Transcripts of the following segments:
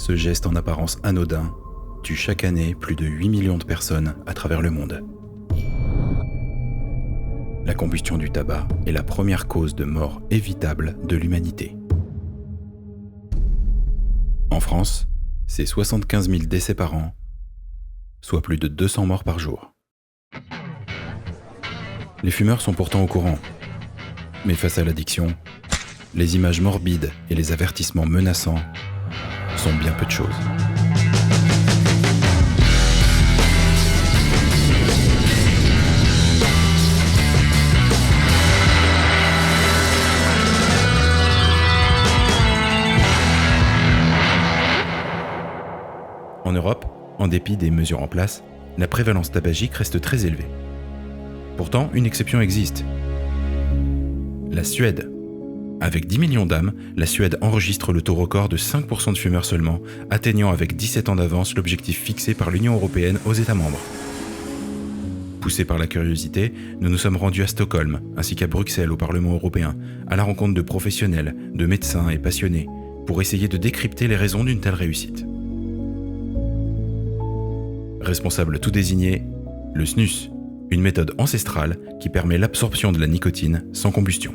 Ce geste en apparence anodin tue chaque année plus de 8 millions de personnes à travers le monde. La combustion du tabac est la première cause de mort évitable de l'humanité. En France, c'est 75 000 décès par an, soit plus de 200 morts par jour. Les fumeurs sont pourtant au courant. Mais face à l'addiction, les images morbides et les avertissements menaçants sont bien peu de choses. En Europe, en dépit des mesures en place, la prévalence tabagique reste très élevée. Pourtant, une exception existe. La Suède. Avec 10 millions d'âmes, la Suède enregistre le taux record de 5% de fumeurs seulement, atteignant avec 17 ans d'avance l'objectif fixé par l'Union européenne aux États membres. Poussés par la curiosité, nous nous sommes rendus à Stockholm, ainsi qu'à Bruxelles au Parlement européen, à la rencontre de professionnels, de médecins et passionnés, pour essayer de décrypter les raisons d'une telle réussite. Responsable tout désigné, le snus, une méthode ancestrale qui permet l'absorption de la nicotine sans combustion.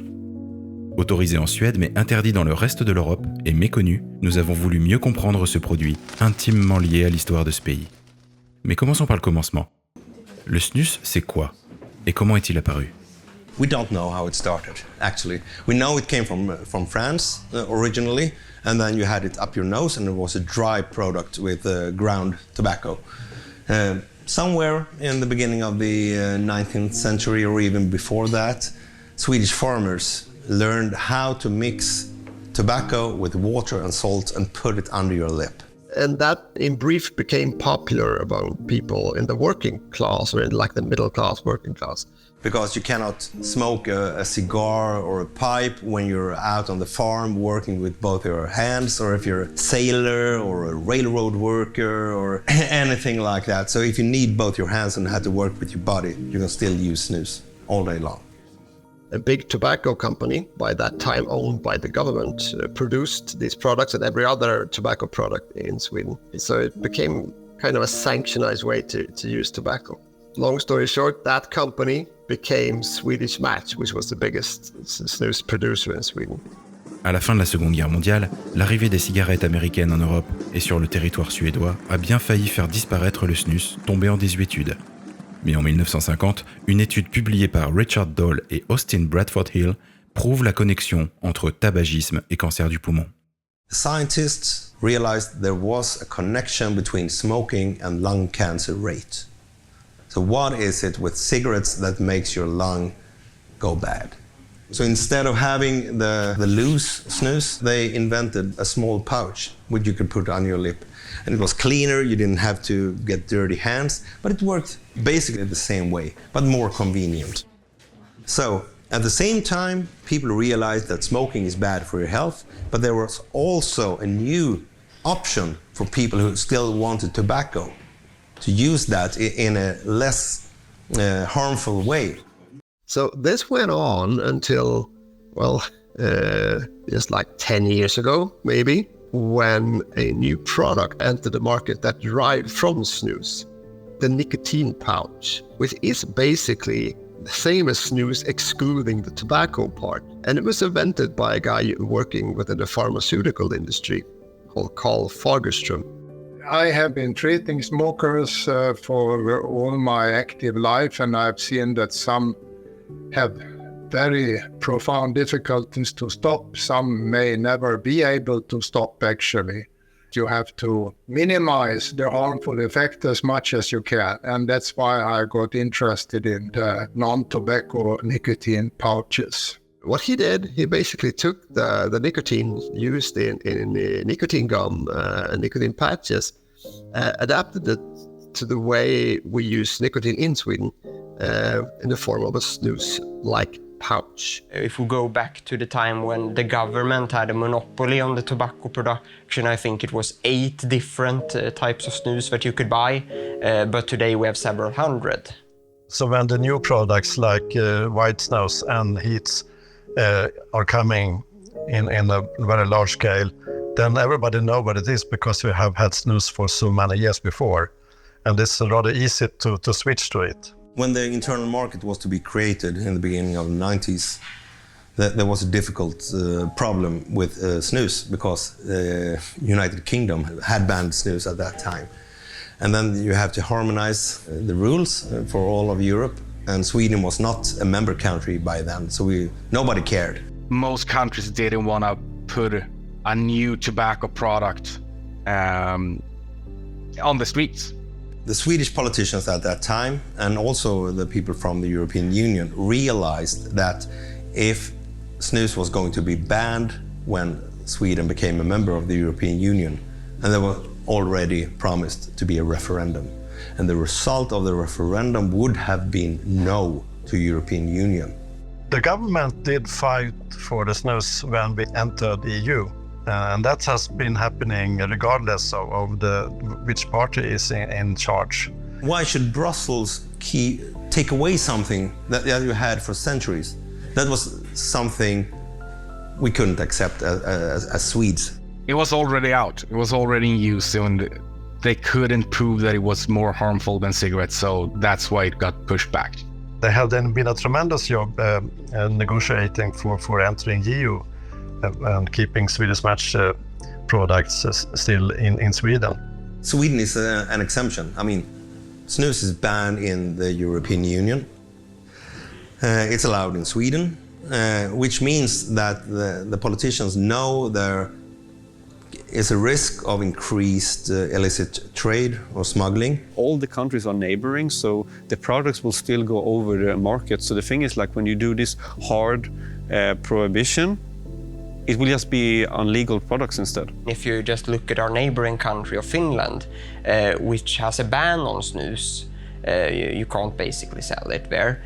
Autorisé en Suède mais interdit dans le reste de l'Europe et méconnu, nous avons voulu mieux comprendre ce produit intimement lié à l'histoire de ce pays. Mais commençons par le commencement. Le snus, c'est quoi? Et comment est-il apparu? We don't know how it started, actually. We know it came from France originally, and then you had it up your nose, and it was a dry product with ground tobacco. Somewhere in the beginning of the 19th century or even before that, Swedish farmers learned how to mix tobacco with water and salt and put it under your lip. And that, in brief, became popular among people in the working class or in like the middle class, working class. Because you cannot smoke a cigar or a pipe when you're out on the farm working with both your hands, or if you're a sailor or a railroad worker or anything like that. So if you need both your hands and have to work with your body, you can still use snus all day long. A big tobacco company, by that time owned by the government, produced these products and every other tobacco product in Sweden. So it became kind of a sanctionized way to use tobacco. Long story short, that company became Swedish Match, which was the biggest snus producer in Sweden. À la fin de la Seconde Guerre mondiale, l'arrivée des cigarettes américaines en Europe et sur le territoire suédois a bien failli faire disparaître le snus, tombé en désuétude. Mais en 1950, une étude publiée par Richard Doll et Austin Bradford Hill prouve la connexion entre tabagisme et cancer du poumon. Scientists realized there was a connection between smoking and lung cancer rate. So what is it with cigarettes that makes your lung go bad? So instead of having the loose snus, they invented a small pouch which you could put on your lip. And it was cleaner, you didn't have to get dirty hands, but it worked basically the same way, but more convenient. So at the same time, people realized that smoking is bad for your health, but there was also a new option for people who still wanted tobacco, to use that in a less harmful way. So this went on until, just like 10 years ago, maybe, when a new product entered the market that derived from snus, the nicotine pouch, which is basically the same as snus, excluding the tobacco part. And it was invented by a guy working within the pharmaceutical industry called Carl Fagerström. I have been treating smokers for all my active life, and I've seen that some have very profound difficulties to stop. Some may never be able to stop, actually. You have to minimize the harmful effect as much as you can. And that's why I got interested in the non-tobacco nicotine pouches. What he did, he basically took the nicotine used in nicotine gum, nicotine patches, adapted it to the way we use nicotine in Sweden in the form of a snus-like pouch. If we go back to the time when the government had a monopoly on the tobacco production, I think it was 8 different types of snus that you could buy, but today we have several hundred. So when the new products like white snus and heats are coming in a very large scale, then everybody know what it is because we have had snus for so many years before. And it's rather easy to switch to it. When the internal market was to be created in the beginning of the 90s, there was a difficult problem with snus because the United Kingdom had banned snus at that time. And then you have to harmonize the rules for all of Europe, and Sweden was not a member country by then, so nobody cared. Most countries didn't want to put a new tobacco product on the streets. The Swedish politicians at that time, and also the people from the European Union, realized that if snus was going to be banned when Sweden became a member of the European Union, and there were already promised to be a referendum. And the result of the referendum would have been no to European Union. The government did fight for the snus when we entered the EU. And that has been happening regardless of which party is in charge. Why should Brussels take away something that you had for centuries? That was something we couldn't accept as Swedes. It was already out. It was already in use, and they couldn't prove that it was more harmful than cigarettes, so that's why it got pushed back. There have then been a tremendous job negotiating for entering EU and keeping Swedish Match products still in Sweden. Sweden is an exemption. I mean, snus is banned in the European Union. It's allowed in Sweden, which means that the politicians know there is a risk of increased illicit trade or smuggling. All the countries are neighboring, so the products will still go over the market. So the thing is, like when you do this hard prohibition, it will just be on legal products instead. If you just look at our neighboring country of Finland, which has a ban on snus, you can't basically sell it there.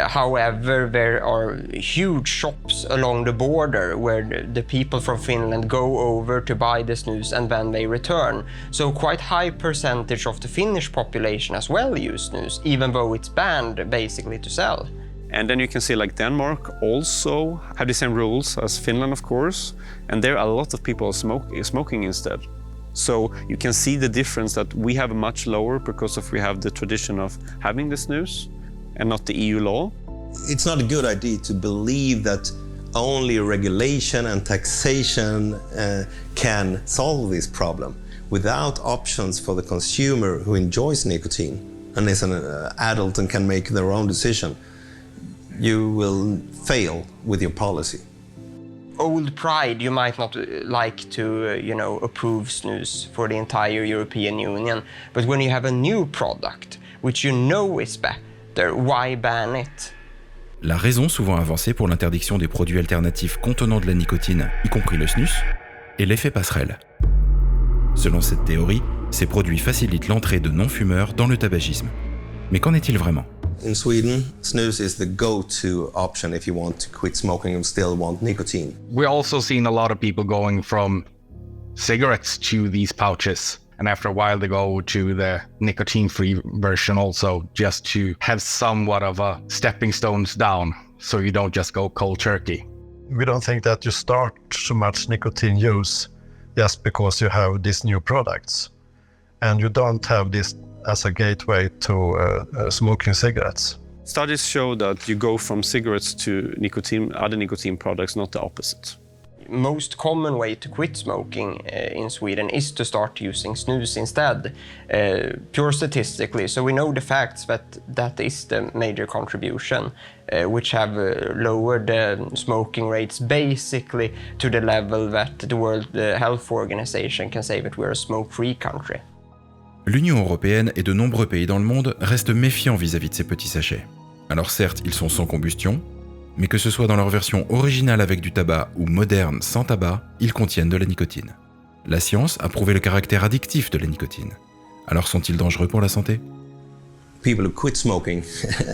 However, there are huge shops along the border where the people from Finland go over to buy the snus and then they return. So quite high percentage of the Finnish population as well use snus, even though it's banned basically to sell. And then you can see like Denmark also have the same rules as Finland, of course, and there are a lot of people smoking instead. So you can see the difference that we have a much lower because we have the tradition of having the snus and not the EU law. It's not a good idea to believe that only regulation and taxation can solve this problem. Without options for the consumer who enjoys nicotine and is an adult and can make their own decision, you will fail with your policy. Old pride, you might not like to, approve snus for the entire European Union. But when you have a new product, which you know is better, why ban it? La raison souvent avancée pour l'interdiction des produits alternatifs contenant de la nicotine, y compris le snus, est l'effet passerelle. Selon cette théorie, ces produits facilitent l'entrée de non-fumeurs dans le tabagisme. Mais qu'en est-il vraiment? In Sweden, snus is the go-to option if you want to quit smoking and still want nicotine. We're also seeing a lot of people going from cigarettes to these pouches. And after a while, they go to the nicotine-free version also, just to have somewhat of a stepping stones down, so you don't just go cold turkey. We don't think that you start so much nicotine use just because you have these new products. And you don't have this as a gateway to smoking cigarettes. Studies show that you go from cigarettes to other nicotine products, not the opposite. Most common way to quit smoking in Sweden is to start using snus instead, pure statistically. So we know the facts that is the major contribution, which have lowered the smoking rates basically to the level that the World Health Organization can say that we're a smoke-free country. L'Union européenne et de nombreux pays dans le monde restent méfiants vis-à-vis de ces petits sachets. Alors certes, ils sont sans combustion, mais que ce soit dans leur version originale avec du tabac ou moderne sans tabac, ils contiennent de la nicotine. La science a prouvé le caractère addictif de la nicotine. Alors sont-ils dangereux pour la santé? People who quit smoking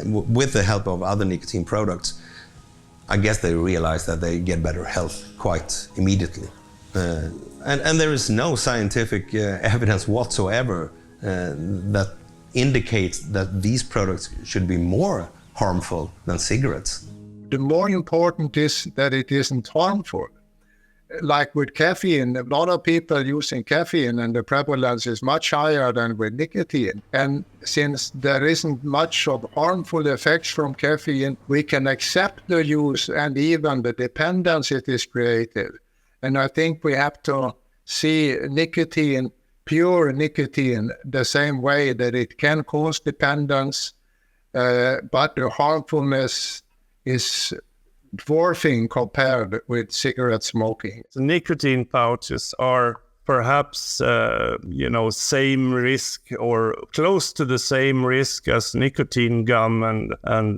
with the help of other nicotine products, I guess they realize that they get better health quite immediately. And there is no scientific evidence whatsoever that indicates that these products should be more harmful than cigarettes. The more important is that it isn't harmful. like with caffeine, a lot of people using caffeine and the prevalence is much higher than with nicotine. And since there isn't much of harmful effects from caffeine, we can accept the use and even the dependence it is created. And I think we have to see nicotine, pure nicotine, the same way that it can cause dependence, but the harmfulness is dwarfing compared with cigarette smoking. The nicotine pouches are perhaps, same risk or close to the same risk as nicotine gum and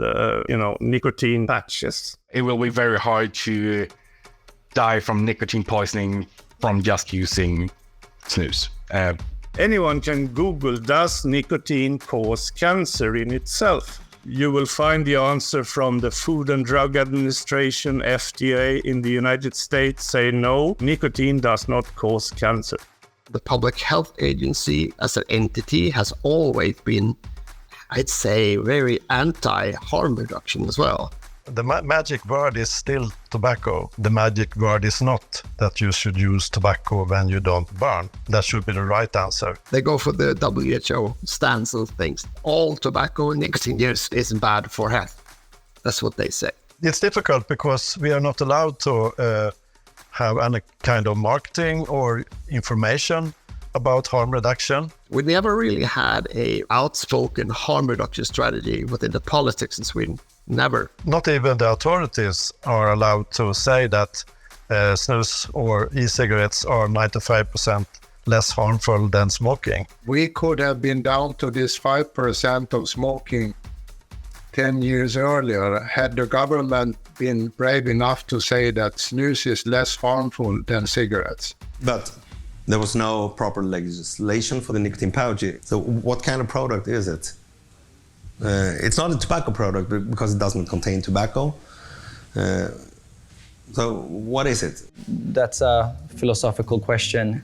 nicotine patches. It will be very hard to die from nicotine poisoning from just using snus. Anyone can Google, does nicotine cause cancer in itself? You will find the answer from the Food and Drug Administration, FDA, in the United States say no, nicotine does not cause cancer. The Public Health Agency as an entity has always been, I'd say, very anti-harm reduction as well. The magic word is still tobacco. The magic word is not that you should use tobacco when you don't burn. That should be the right answer. They go for the WHO stance on things. All tobacco and nicotine use is bad for health. That's what they say. It's difficult because we are not allowed to have any kind of marketing or information about harm reduction. We never really had an outspoken harm reduction strategy within the politics in Sweden. Never. Not even the authorities are allowed to say that snus or e-cigarettes are 95% less harmful than smoking. We could have been down to this 5% of smoking 10 years earlier had the government been brave enough to say that snus is less harmful than cigarettes. But there was no proper legislation for the nicotine pouch. So what kind of product is it? It's not a tobacco product because it doesn't contain tobacco. So what is it? That's a philosophical question.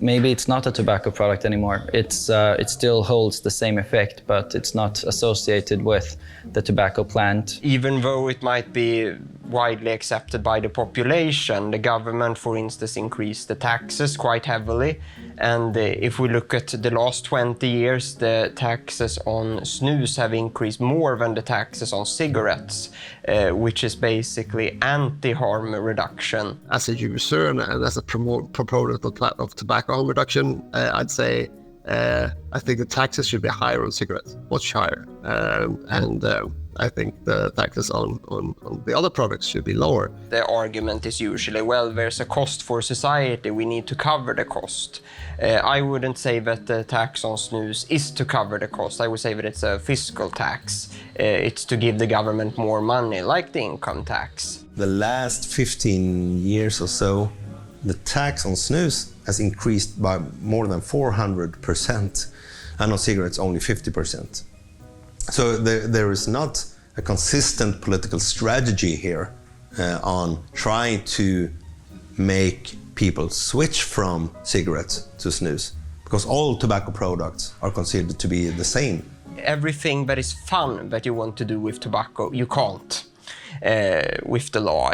Maybe it's not a tobacco product anymore. It still holds the same effect, but it's not associated with the tobacco plant. Even though it might be widely accepted by the population, the government, for instance, increased the taxes quite heavily. And if we look at the last 20 years, the taxes on snus have increased more than the taxes on cigarettes, which is basically anti-harm reduction. As a user and as a proponent of tobacco harm reduction, I'd say I think the taxes should be higher on cigarettes, much higher. And I think the taxes on the other products should be lower. The argument is usually, well, there's a cost for society, we need to cover the cost. I wouldn't say that the tax on snus is to cover the cost. I would say that it's a fiscal tax. It's to give the government more money, like the income tax. The last 15 years or so, the tax on snus has increased by more than 400%, and on cigarettes only 50%. So there is not a consistent political strategy here on trying to make people switch from cigarettes to snus, because all tobacco products are considered to be the same. Everything that is fun that you want to do with tobacco, you can't. With the law,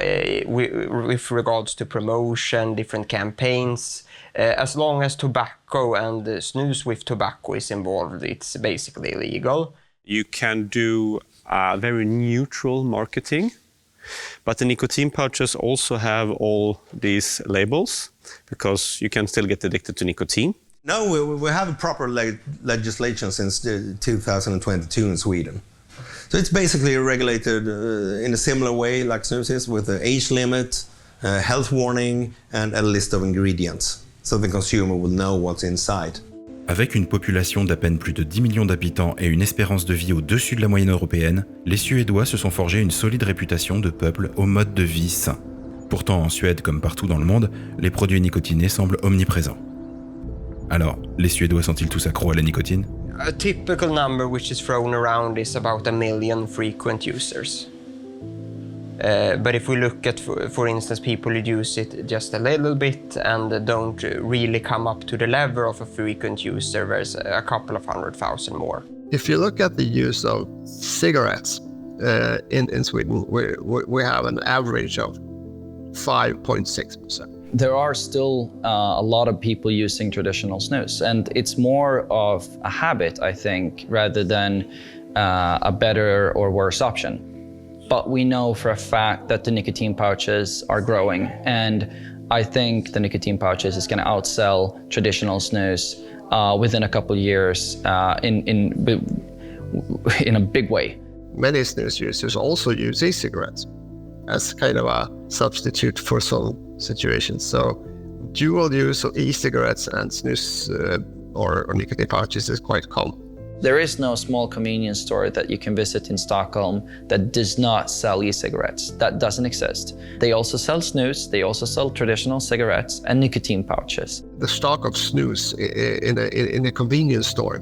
with regards to promotion, different campaigns. As long as tobacco and snus with tobacco is involved, it's basically illegal. You can do very neutral marketing, but the nicotine pouches also have all these labels because you can still get addicted to nicotine. No, we have a proper legislation since 2022 in Sweden. So it's basically regulated in a similar way like snus is, with an age limit, health warning and a list of ingredients. So the consumer will know what's inside. Avec une population d'à peine plus de 10 millions d'habitants et une espérance de vie au-dessus de la moyenne européenne, les Suédois se sont forgés une solide réputation de peuple au mode de vie sain. Pourtant, en Suède comme partout dans le monde, les produits nicotinés semblent omniprésents. Alors, les Suédois sont-ils tous accros à la nicotine? A typical number which is thrown around is about 1 million frequent users. But if we look at, for instance, people who use it just a little bit and don't really come up to the level of a frequent user, there's a couple of 100,000 more. If you look at the use of cigarettes in Sweden, we have an average of 5.6%. There are still a lot of people using traditional snus, and it's more of a habit, I think, rather than a better or worse option. But we know for a fact that the nicotine pouches are growing, and I think the nicotine pouches is going to outsell traditional snus within a couple of years in a big way. Many snus users also use e-cigarettes as kind of a substitute for some situations. So dual use of e-cigarettes and snus or nicotine pouches is quite common. There is no small convenience store that you can visit in Stockholm that does not sell e-cigarettes. That doesn't exist. They also sell snus, they also sell traditional cigarettes and nicotine pouches. The stock of snus in a convenience store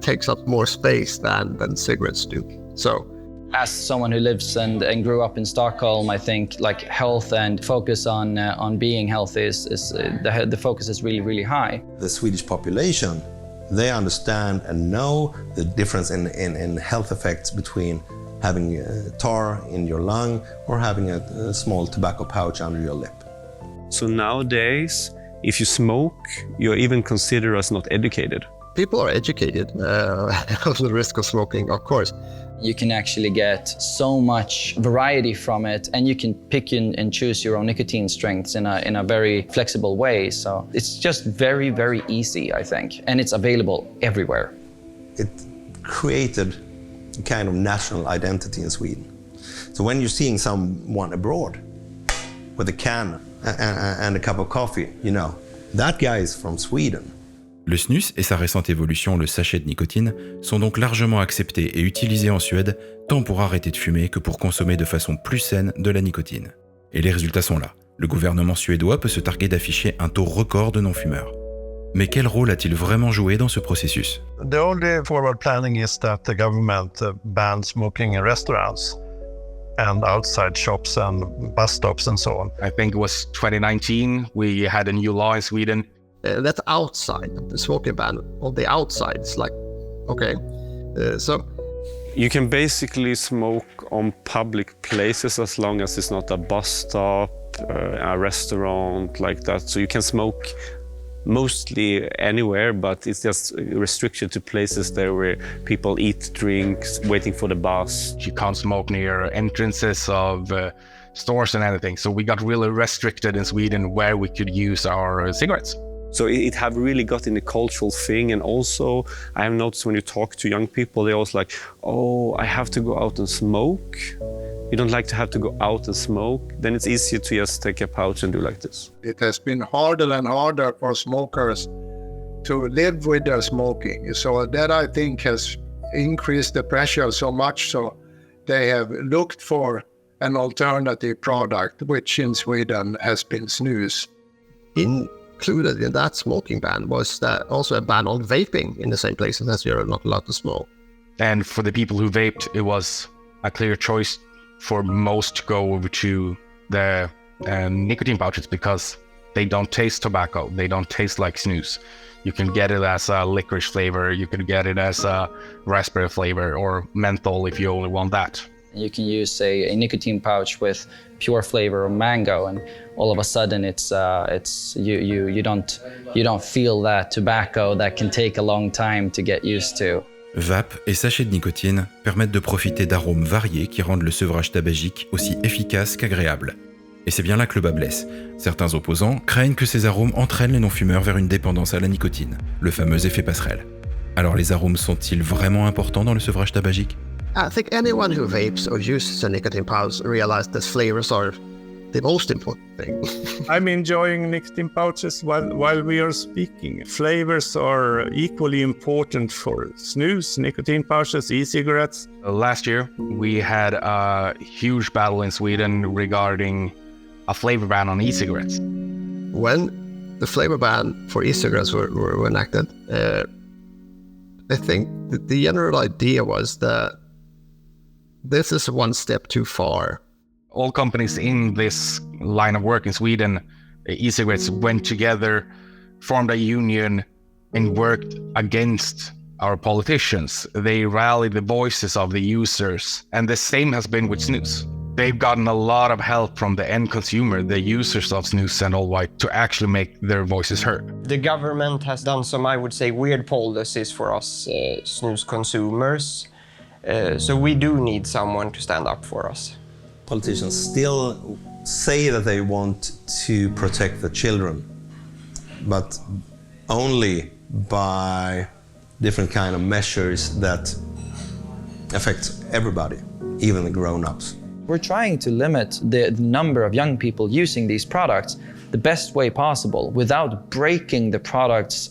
takes up more space than cigarettes do. So, as someone who lives and grew up in Stockholm, I think like health and focus on being healthy is the focus is really, really high. The Swedish population, they understand and know the difference in health effects between having tar in your lung or having a small tobacco pouch under your lip. So nowadays, if you smoke, you're even considered as not educated. People are educated of the risk of smoking, of course. You can actually get so much variety from it, and you can pick and choose your own nicotine strengths in a very flexible way. So it's just very, very easy, I think, and it's available everywhere. It created a kind of national identity in Sweden. So when you're seeing someone abroad with a can and a cup of coffee, you know, that guy is from Sweden. Le snus et sa récente évolution, le sachet de nicotine, sont donc largement acceptés et utilisés en Suède, tant pour arrêter de fumer que pour consommer de façon plus saine de la nicotine. Et les résultats sont là. Le gouvernement suédois peut se targuer d'afficher un taux record de non-fumeurs. Mais quel rôle a-t-il vraiment joué dans ce processus? The only forward planning is that the government banned smoking in restaurants and outside shops and bus stops and so on. I think it was 2019, we had a new law in Sweden. That's outside, the smoking ban on the outside. It's like, okay, so... You can basically smoke on public places as long as it's not a bus stop, a restaurant, like that. So you can smoke mostly anywhere, but it's just restricted to places there where people eat drinks, waiting for the bus. You can't smoke near entrances of stores and anything. So we got really restricted in Sweden where we could use our cigarettes. So it have really got in the cultural thing, and also I have noticed when you talk to young people, they always like, oh, I have to go out and smoke. You don't like to have to go out and smoke? Then it's easier to just take a pouch and do like this. It has been harder and harder for smokers to live with their smoking. So that, I think, has increased the pressure so much so they have looked for an alternative product, which in Sweden has been snus. Included in that smoking ban was also a ban on vaping in the same places as you're not allowed to smoke. And for the people who vaped, it was a clear choice for most to go over to the nicotine pouches because they don't taste tobacco. They don't taste like snus. You can get it as a licorice flavor. You can get it as a raspberry flavor or menthol if you only want that. You can use a nicotine pouch with pure flavor of mango, and all of a sudden you don't feel that tobacco that can take a long time to get used to. Vape et sachets de nicotine permettent de profiter d'arômes variés qui rendent le sevrage tabagique aussi efficace qu'agréable. Et c'est bien là que le bât blesse. Certains opposants craignent que ces arômes entraînent les non-fumeurs vers une dépendance à la nicotine, le fameux effet passerelle. Alors les arômes sont-ils vraiment importants dans le sevrage tabagique? I think anyone who vapes or uses a nicotine pouch realizes that flavors are the most important thing. I'm enjoying nicotine pouches while we are speaking. Flavors are equally important for snus, nicotine pouches, e-cigarettes. Last year, we had a huge battle in Sweden regarding a flavor ban on e-cigarettes. When the flavor ban for e-cigarettes were enacted, I think the general idea was that this is one step too far. All companies in this line of work in Sweden, e-cigarettes, went together, formed a union, and worked against our politicians. They rallied the voices of the users, and the same has been with snus. They've gotten a lot of help from the end consumer, the users of snus and all white, to actually make their voices heard. The government has done some, I would say, weird policies for us snus consumers. So we do need someone to stand up for us. Politicians still say that they want to protect the children, but only by different kind of measures that affect everybody, even the grown-ups. We're trying to limit the number of young people using these products the best way possible without breaking the product's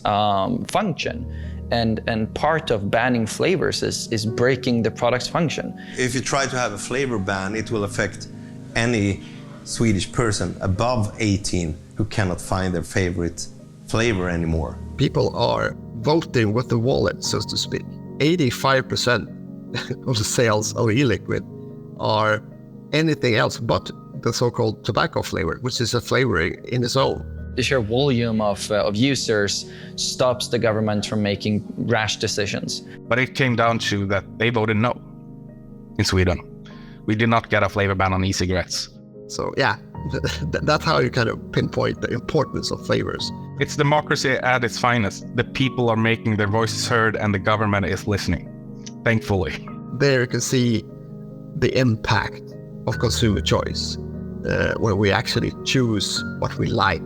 function. And part of banning flavors is breaking the product's function. If you try to have a flavor ban, it will affect any Swedish person above 18 who cannot find their favorite flavor anymore. People are voting with the wallet, so to speak. 85% of the sales of e-liquid are anything else but the so-called tobacco flavor, which is a flavoring in its own. The sheer volume of users stops the government from making rash decisions. But it came down to that they voted no in Sweden. We did not get a flavor ban on e-cigarettes. So yeah, that's how you kind of pinpoint the importance of flavors. It's democracy at its finest. The people are making their voices heard and the government is listening, thankfully. There you can see the impact of consumer choice, where we actually choose what we like.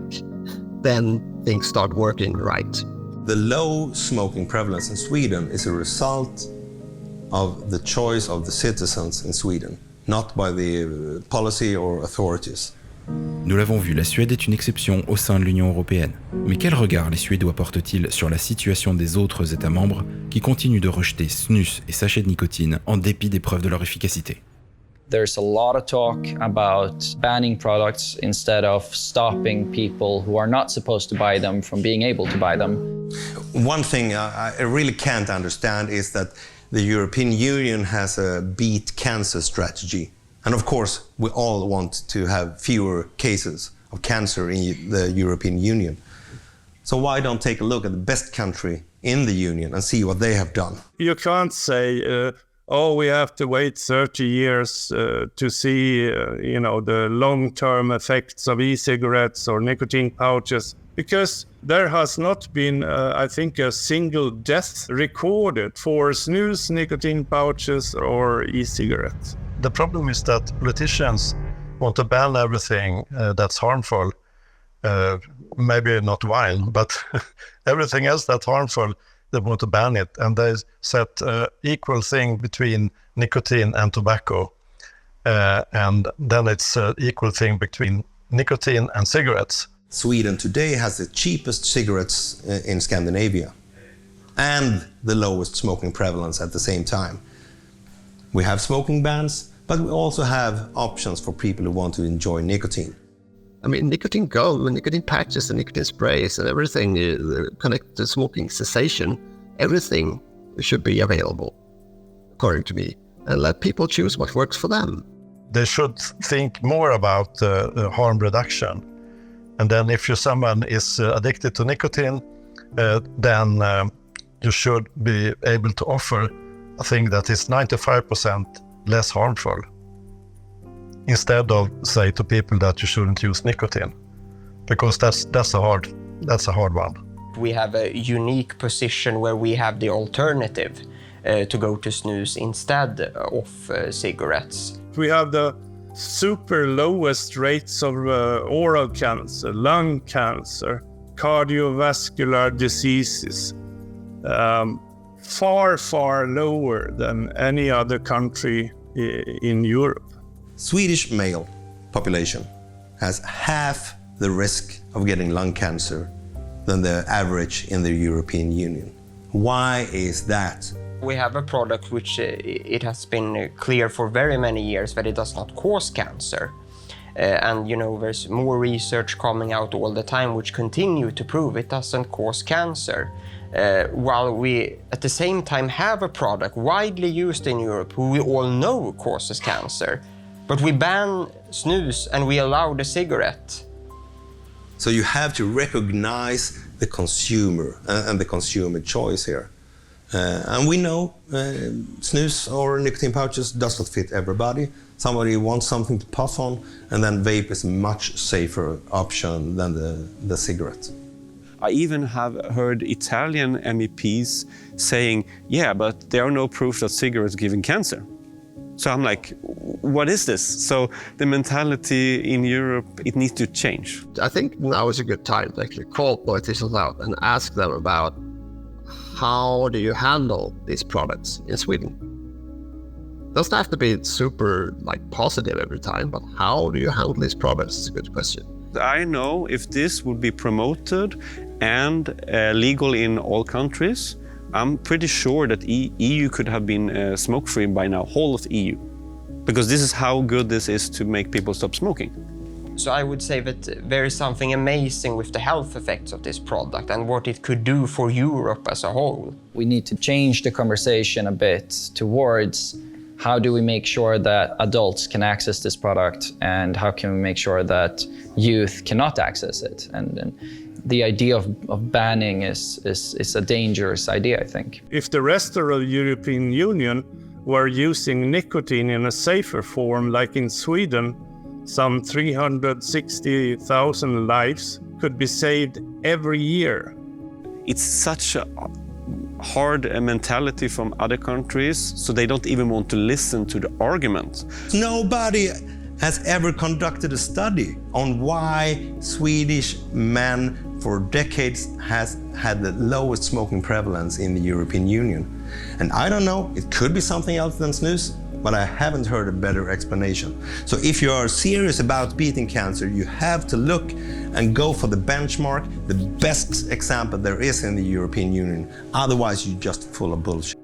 Then things start working right. The low smoking prevalence in Sweden is a result of the choice of the citizens in Sweden, not by the policy or authorities. Nous l'avons vu, la Suède est une exception au sein de l'Union européenne. Mais quel regard les Suédois portent-ils sur la situation des autres États membres qui continuent de rejeter snus et sachets de nicotine en dépit des preuves de leur efficacité? There's a lot of talk about banning products instead of stopping people who are not supposed to buy them from being able to buy them. One thing I really can't understand is that the European Union has a beat cancer strategy. And of course, we all want to have fewer cases of cancer in the European Union. So why don't take a look at the best country in the Union and see what they have done? You can't say, we have to wait 30 years to see, the long-term effects of e-cigarettes or nicotine pouches, because there has not been, I think, a single death recorded for snus, nicotine pouches, or e-cigarettes. The problem is that politicians want to ban everything that's harmful, maybe not wine, but everything else that's harmful, they want to ban it. And they set equal thing between nicotine and tobacco. And then it's equal thing between nicotine and cigarettes. Sweden today has the cheapest cigarettes in Scandinavia and the lowest smoking prevalence at the same time. We have smoking bans, but we also have options for people who want to enjoy nicotine. I mean, nicotine gum, nicotine patches, and nicotine sprays, and everything connected to smoking cessation, everything should be available, according to me, and let people choose what works for them. They should think more about harm reduction. And then if someone is addicted to nicotine, then you should be able to offer a thing that is 95% less harmful, instead of say to people that you shouldn't use nicotine, because that's a hard one. We have a unique position where we have the alternative to go to snus instead of cigarettes. We have the super lowest rates of oral cancer, lung cancer, cardiovascular diseases. Far, far lower than any other country in Europe. Swedish male population has half the risk of getting lung cancer than the average in the European Union. Why is that? We have a product which it has been clear for very many years that it does not cause cancer. And there's more research coming out all the time which continue to prove it doesn't cause cancer. While we at the same time have a product widely used in Europe who we all know causes cancer, but we ban snus and we allow the cigarette. So you have to recognize the consumer and the consumer choice here. And we know snus or nicotine pouches does not fit everybody. Somebody wants something to puff on, and then vape is a much safer option than the cigarette. I even have heard Italian MEPs saying, yeah, but there are no proof that cigarettes give cancer. So I'm like, what is this? So the mentality in Europe, it needs to change. I think now is a good time to actually call politicians out and ask them about how do you handle these products in Sweden? Doesn't have to be super positive every time, but how do you handle these products is a good question. I know if this would be promoted and legal in all countries, I'm pretty sure that EU could have been smoke-free by now, whole of EU. Because this is how good this is to make people stop smoking. So I would say that there is something amazing with the health effects of this product and what it could do for Europe as a whole. We need to change the conversation a bit towards how do we make sure that adults can access this product, and how can we make sure that youth cannot access it? And the idea of banning is a dangerous idea, I think. If the rest of the European Union were using nicotine in a safer form, like in Sweden, some 360,000 lives could be saved every year. It's such a hard mentality from other countries, so they don't even want to listen to the argument. Nobody has ever conducted a study on why Swedish men for decades has had the lowest smoking prevalence in the European Union. And I don't know, it could be something else than snus, but I haven't heard a better explanation. So if you are serious about beating cancer, you have to look and go for the benchmark, the best example there is in the European Union. Otherwise, you're just full of bullshit.